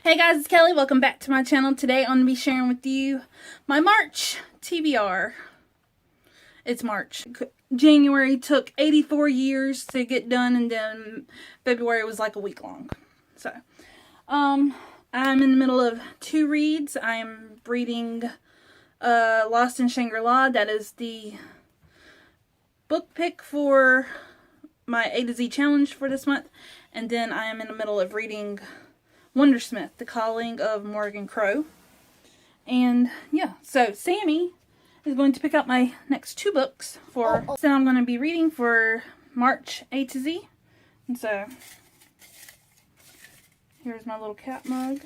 Hey guys, it's Kelly. Welcome back to my channel. Today I'm going to be sharing with you my March TBR. It's March. January took 84 years to get done, and then February was like a week long. So, I'm in the middle of two reads. I'm reading Lost in Shangri-La. That is the book pick for my A to Z challenge for this month. And then I am in the middle of reading Wondersmith, The Calling of Morgan Crow. And yeah, so Sammy is going to pick up my next two books for that I'm going to be reading for March A to Z. And so here's my little cat mug.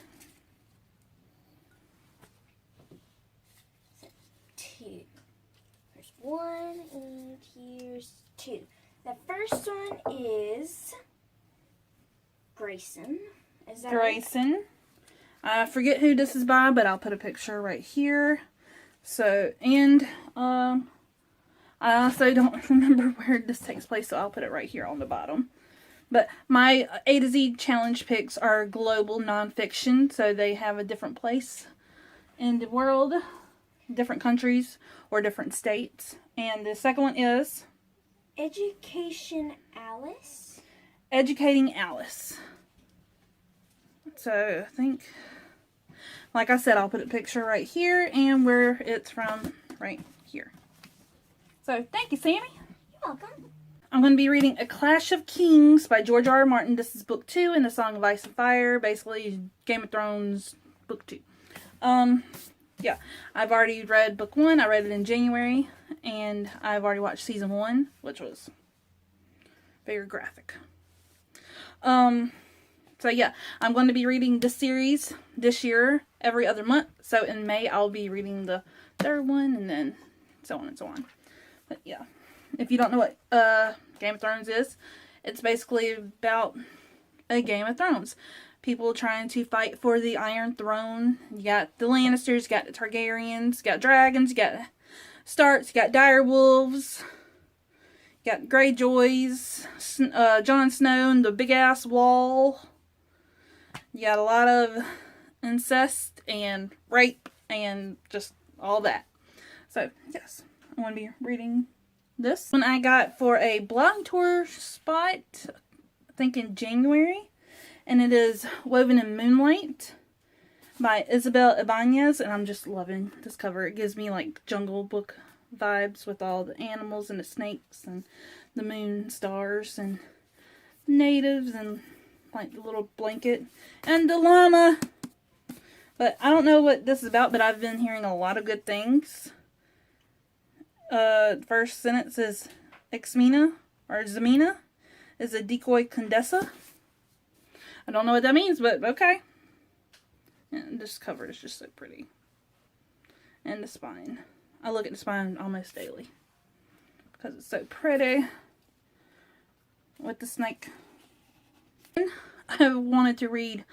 Two. There's one and here's two. The first one is Grayson. Is that Grayson. Right? I forget who this is by, but I'll put a picture right here. So, and I also don't remember where this takes place, so I'll put it right here on the bottom. But my A to Z challenge picks are global nonfiction, so they have a different place in the world, different countries or different states. And the second one is Education Alice. Educating Alice. So, I think, like I said, I'll put a picture right here and where it's from right here. So, thank you, Sammy. You're welcome. I'm going to be reading A Clash of Kings by George R. R. Martin. This is book 2 in the Song of Ice and Fire. Basically, Game of Thrones, book 2. Yeah, I've already read book 1. I read it in January, and I've already watched season 1, which was very graphic. So yeah, I'm going to be reading this series this year every other month. So in May, I'll be reading the third one, and then so on and so on. But yeah, if you don't know what Game of Thrones is, it's basically about a Game of Thrones. People trying to fight for the Iron Throne. You got the Lannisters, you got the Targaryens, you got dragons, you got Starks, you got direwolves, you got Greyjoys, Jon Snow and the big ass wall. You got a lot of incest and rape and just all that. So, yes, I'm going to be reading this one I got for a blog tour spot, I think in January. And it is Woven in Moonlight by Isabel Ibanez. And I'm just loving this cover. It gives me like Jungle Book vibes with all the animals and the snakes and the moon stars and natives and like the little blanket and the llama. But I don't know what this is about, but I've been hearing a lot of good things. First sentence is Xmina or Zamina is a decoy condessa. I don't know what that means, but okay. And this cover is just so pretty. And the spine. I look at the spine almost daily because it's so pretty with the snake. I wanted to read,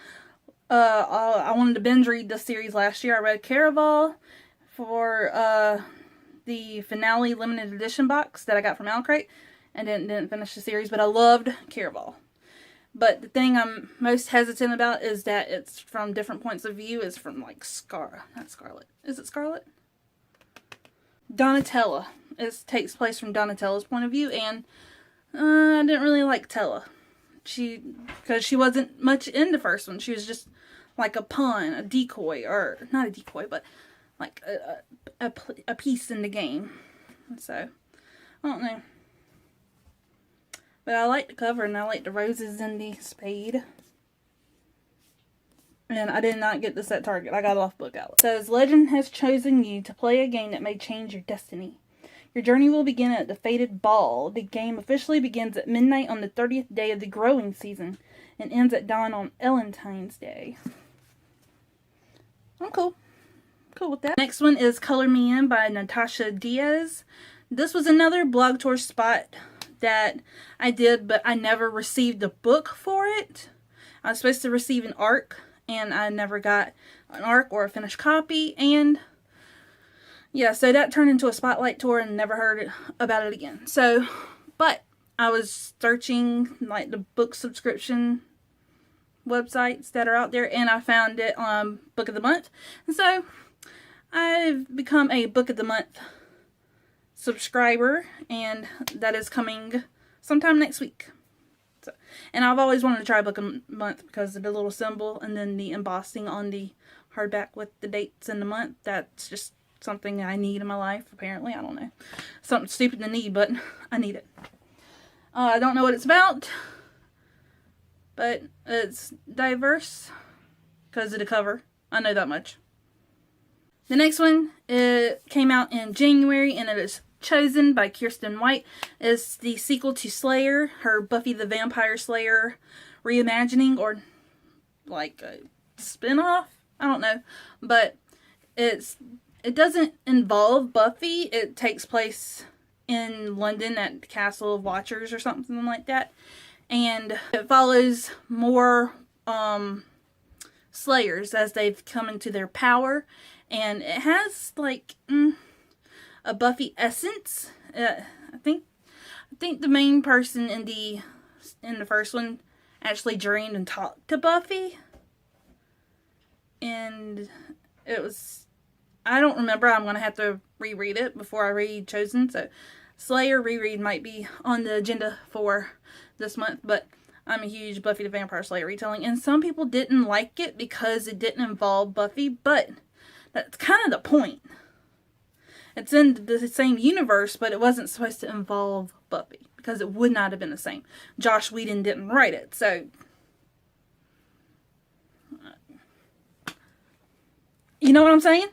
I wanted to binge read this series last year. I read Caraval for the finale limited edition box that I got from Crate, and didn't finish the series, but I loved Caraval. But the thing I'm most hesitant about is that it's from different points of view. It's from like not Scarlet. Is it Scarlet? Donatella. It takes place from Donatella's point of view, and I didn't really like Tella. Because she wasn't much in the first one. She was just like a pawn, a decoy, or not a decoy, but like a piece in the game. So, I don't know. But I like the cover, and I like the roses in the spade. And I did not get this at Target. I got it off Book Outlet. It says, Legend has chosen you to play a game that may change your destiny. Your journey will begin at the fated ball. The game officially begins at midnight on the 30th day of the growing season and ends at dawn on Elentine's Day. I'm cool. Cool with that. Next one is Color Me In by Natasha Diaz. This was another blog tour spot that I did, but I never received the book for it. I was supposed to receive an ARC, and I never got an ARC or a finished copy, and yeah, so that turned into a spotlight tour and never heard about it again. So, but I was searching like the book subscription websites that are out there, and I found it on Book of the Month. And so I've become a Book of the Month subscriber, and that is coming sometime next week. So, and I've always wanted to try Book of the Month because of the little symbol and then the embossing on the hardback with the dates and the month. That's just something I need in my life, apparently. I don't know. Something stupid to need, but I need it. I don't know what it's about, but it's diverse because of the cover. I know that much. The next one, it came out in January, and it is Chosen by Kirsten White. It's the sequel to Slayer, her Buffy the Vampire Slayer reimagining, or like a spin-off. I don't know, but it doesn't involve Buffy. It takes place in London at the Castle of Watchers or something like that, and it follows more Slayers as they've come into their power, and it has like a Buffy essence. I think the main person in the first one actually dreamed and talked to Buffy. And it was, I don't remember. I'm going to have to reread it before I read Chosen. So Slayer reread might be on the agenda for this month. But I'm a huge Buffy the Vampire Slayer retelling. And some people didn't like it because it didn't involve Buffy. But that's kind of the point. It's in the same universe, but it wasn't supposed to involve Buffy. Because it would not have been the same. Joss Whedon didn't write it. So you know what I'm saying?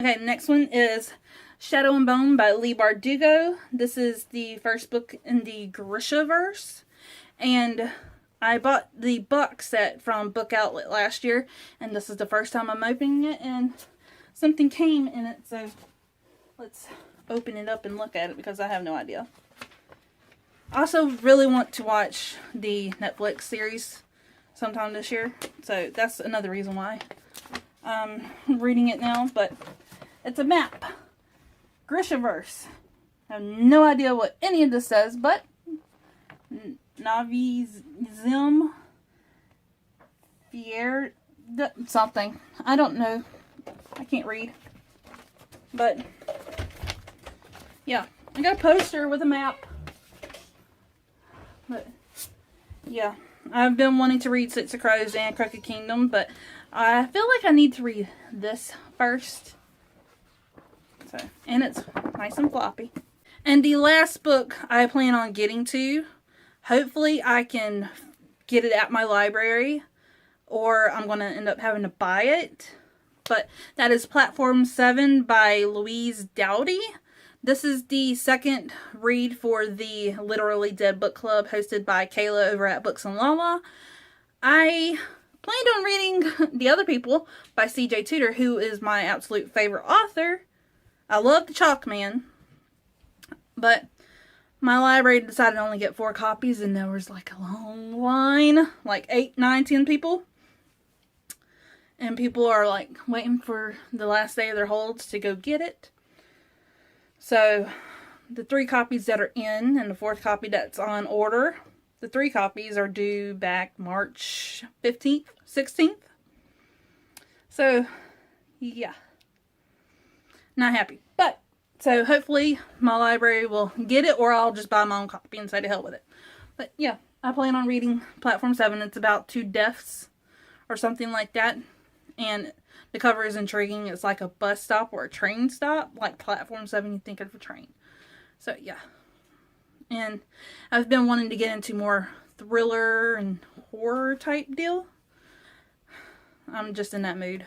Okay, next one is Shadow and Bone by Leigh Bardugo. This is the first book in the Grishaverse. And I bought the box set from Book Outlet last year. And this is the first time I'm opening it. And something came in it. So let's open it up and look at it because I have no idea. I also really want to watch the Netflix series sometime this year. So that's another reason why I'm reading it now. But it's a map. Grishaverse. I have no idea what any of this says, but Navi-Zim Fier something. I don't know. I can't read. But yeah, I got a poster with a map. But yeah, I've been wanting to read Six of Crows and Crooked Kingdom, but I feel like I need to read this first. So, and it's nice and floppy. And the last book I plan on getting to, hopefully I can get it at my library, or I'm going to end up having to buy it. But that is Platform 7 by Louise Dowdy. This is the second read for the Literally Dead Book Club hosted by Kayla over at Books and Lala. I planned on reading The Other People by C.J. Tudor, who is my absolute favorite author. I love The Chalk Man. But my library decided to only get 4 copies, and there was like a long line, like 8, 9, 10 people. And people are like waiting for the last day of their holds to go get it. So the 3 copies that are in and the 4th copy that's on order, the 3 copies are due back March 15th, 16th. So yeah, not happy. But so hopefully my library will get it, or I'll just buy my own copy and say to hell with it. But yeah, I plan on reading Platform 7. It's about 2 deaths or something like that. And the cover is intriguing. It's like a bus stop or a train stop. Like Platform 7, you think of a train. So yeah. And I've been wanting to get into more thriller and horror type deal. I'm just in that mood.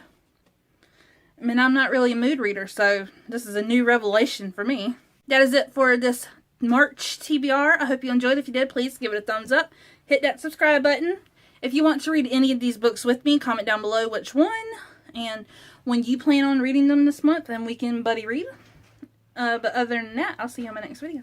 I mean, I'm not really a mood reader, so this is a new revelation for me. That is it for this March TBR. I hope you enjoyed. If you did, please give it a thumbs up. Hit that subscribe button. If you want to read any of these books with me, comment down below which one and when you plan on reading them this month, and we can buddy read. But other than that, I'll see you in my next video.